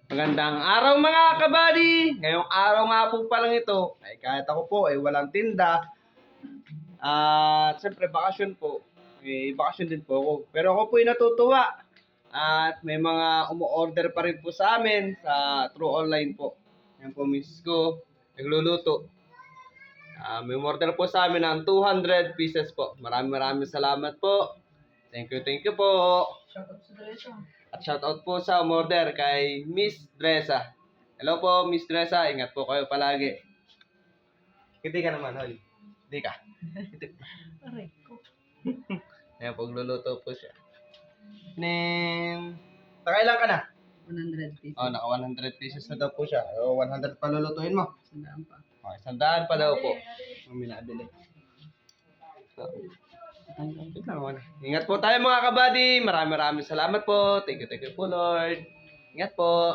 Magandang araw mga kabady! Ngayong araw nga po palang ito, ay kahit ako po ay walang tinda. At siyempre bakasyon po. May bakasyon din po ako. Pero ako po ay natutuwa. At may mga umu-order pa rin po sa amin sa through online po. Yan po miss ko, nagluluto. May order po sa amin ng 200 pieces po. Maraming salamat po. Thank you po. At shoutout po sa umorder kay Miss Dresa. Hello po, Miss Dresa. Ingat po kayo palagi. Hindi ka naman, Holly. Hindi ka. Aray ko. Ayan, pagluluto po siya. Nakailan ka na? 100 pesos. Oh, naka 100 pieces na daw po siya. O, 100 pa lulutuin mo. Sandaan pa. Okay, 100 pa daw po. May nabili. So, wait lang, wala. Ingat po tayo mga kabady. Maraming salamat po. Thank you po Lord. Ingat po.